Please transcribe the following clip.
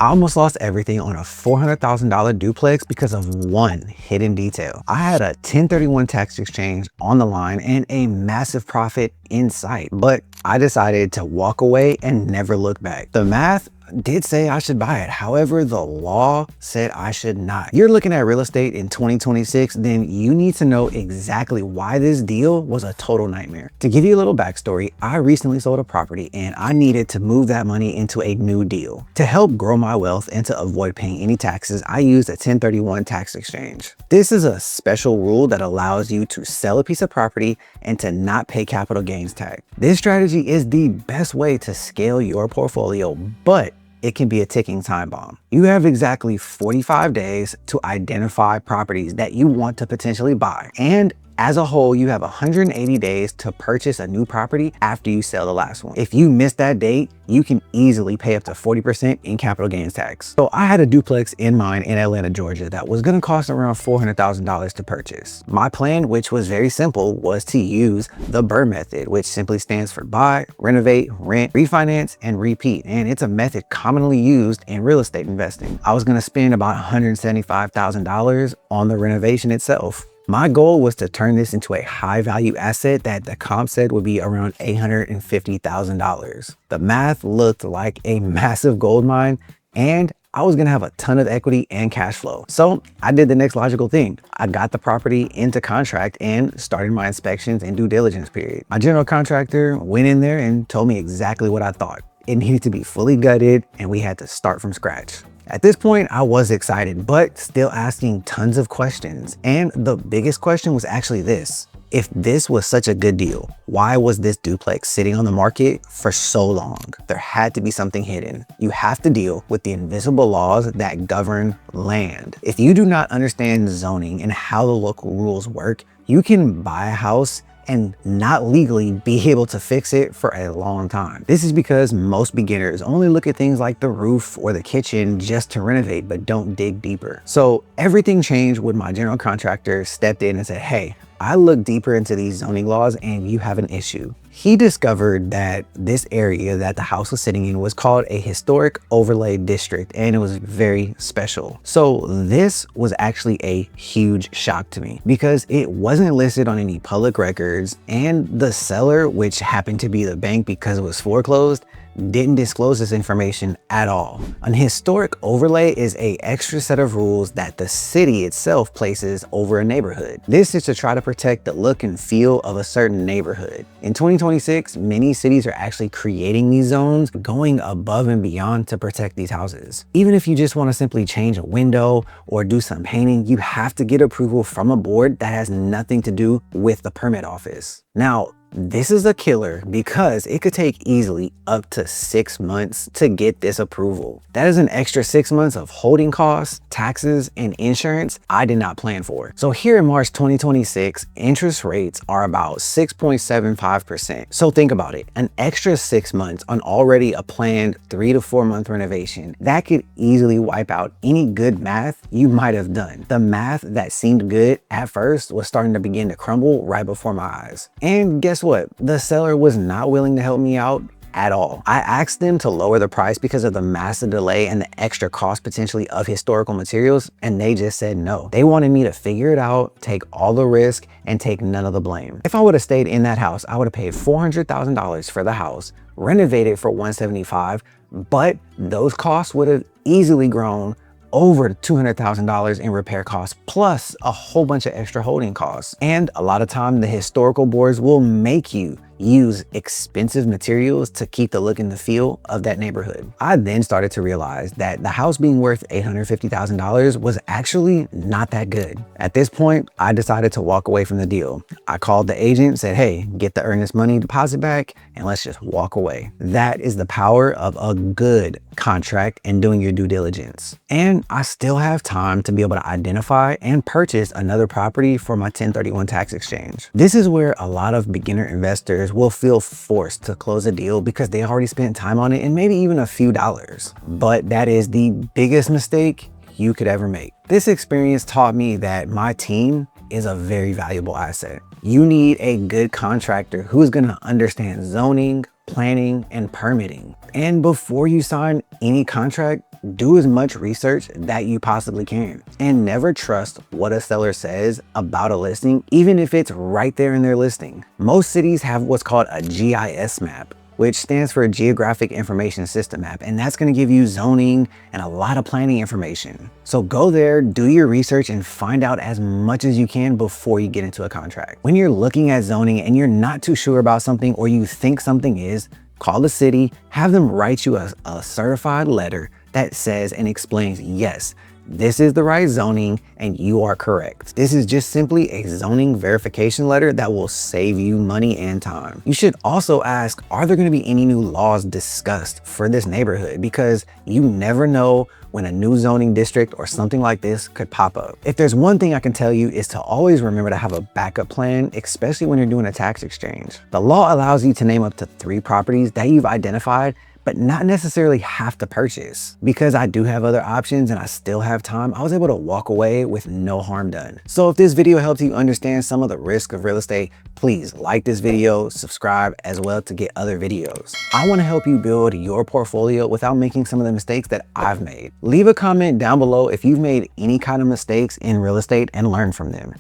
I almost lost everything on a $400,000 duplex because of one hidden detail. I had a 1031 tax exchange on the line and a massive profit in sight, but I decided to walk away and never look back. The math did say I should buy it. However, the law said I should not. You're looking at real estate in 2026, then you need to know exactly why this deal was a total nightmare. To give you a little backstory, I recently sold a property and I needed to move that money into a new deal. To help grow my wealth and to avoid paying any taxes, I used a 1031 tax exchange. This is a special rule that allows you to sell a piece of property and to not pay capital gains tax. This strategy is the best way to scale your portfolio, but it can be a ticking time bomb. You have exactly 45 days to identify properties that you want to potentially buy. And as a whole, you have 180 days to purchase a new property after you sell the last one. If you miss that date, you can easily pay up to 40% in capital gains tax. So I had a duplex in mind in Atlanta, Georgia that was gonna cost around $400,000 to purchase. My plan, which was very simple, was to use the BRRRR method, which simply stands for buy, renovate, rent, refinance, and repeat. And it's a method commonly used in real estate investing. I was gonna spend about $175,000 on the renovation itself. My goal was to turn this into a high value asset that the comp said would be around $850,000. The math looked like a massive gold mine and I was gonna have a ton of equity and cash flow. So I did the next logical thing. I got the property into contract and started my inspections and due diligence period. My general contractor went in there and told me exactly what I thought. It needed to be fully gutted and we had to start from scratch. At this point, I was excited, but still asking tons of questions. And the biggest question was actually this: if this was such a good deal, why was this duplex sitting on the market for so long? There had to be something hidden. You have to deal with the invisible laws that govern land. If you do not understand zoning and how the local rules work, you can buy a house and not legally be able to fix it for a long time. This is because most beginners only look at things like the roof or the kitchen just to renovate, but don't dig deeper. So everything changed when my general contractor stepped in and said, hey, I looked deeper into these zoning laws and you have an issue. He discovered that this area that the house was sitting in was called a historic overlay district and it was very special. So this was actually a huge shock to me because it wasn't listed on any public records and the seller, which happened to be the bank because it was foreclosed, didn't disclose this information at all. An historic overlay is an extra set of rules that the city itself places over a neighborhood. This is to try to protect the look and feel of a certain neighborhood. In 2026, many cities are actually creating these zones, going above and beyond to protect these houses. Even if you just want to simply change a window or do some painting, you have to get approval from a board that has nothing to do with the permit office. Now, this is a killer because it could take easily up to 6 months to get this approval. That is an extra 6 months of holding costs, taxes, and insurance I did not plan for. So here in March 2026, interest rates are about 6.75%. So think about it, an extra 6 months on already a planned 3 to 4 month renovation. That could easily wipe out any good math you might have done. The math that seemed good at first was starting to begin to crumble right before my eyes. And guess what? The seller was not willing to help me out at all. I asked them to lower the price because of the massive delay and the extra cost potentially of historical materials, and they just said no. They wanted me to figure it out, take all the risk, and take none of the blame. If I would have stayed in that house, I would have paid $400,000 for the house, renovated for $175,000, but those costs would have easily grown over $200,000 in repair costs, plus a whole bunch of extra holding costs. And a lot of time, the historical boards will make you use expensive materials to keep the look and the feel of that neighborhood. I then started to realize that the house being worth $850,000 was actually not that good. At this point, I decided to walk away from the deal. I called the agent, said, hey, get the earnest money deposit back and let's just walk away. That is the power of a good contract and doing your due diligence. And I still have time to be able to identify and purchase another property for my 1031 tax exchange. This is where a lot of beginner investors will feel forced to close a deal because they already spent time on it and maybe even a few dollars. But that is the biggest mistake you could ever make. This experience taught me that my team is a very valuable asset. You need a good contractor who's gonna understand zoning, planning, and permitting. And before you sign any contract, do as much research that you possibly can. And never trust what a seller says about a listing, even if it's right there in their listing. Most cities have what's called a GIS map, which stands for Geographic Information System map, and that's going to give you zoning and a lot of planning information. So go there, do your research, and find out as much as you can before you get into a contract. When you're looking at zoning and you're not too sure about something, or you think something is, call the city, have them write you a certified letter that says and explains, yes, this is the right zoning and you are correct. This is just simply a zoning verification letter that will save you money and time. You should also ask, are there going to be any new laws discussed for this neighborhood? Because you never know when a new zoning district or something like this could pop up. If there's one thing I can tell you, is to always remember to have a backup plan, especially when you're doing a tax exchange. The law allows you to name up to 3 properties that you've identified, but not necessarily have to purchase. Because I do have other options and I still have time, I was able to walk away with no harm done. So if this video helps you understand some of the risk of real estate, please like this video, subscribe as well to get other videos. I want to help you build your portfolio without making some of the mistakes that I've made. Leave a comment down below if you've made any kind of mistakes in real estate and learn from them.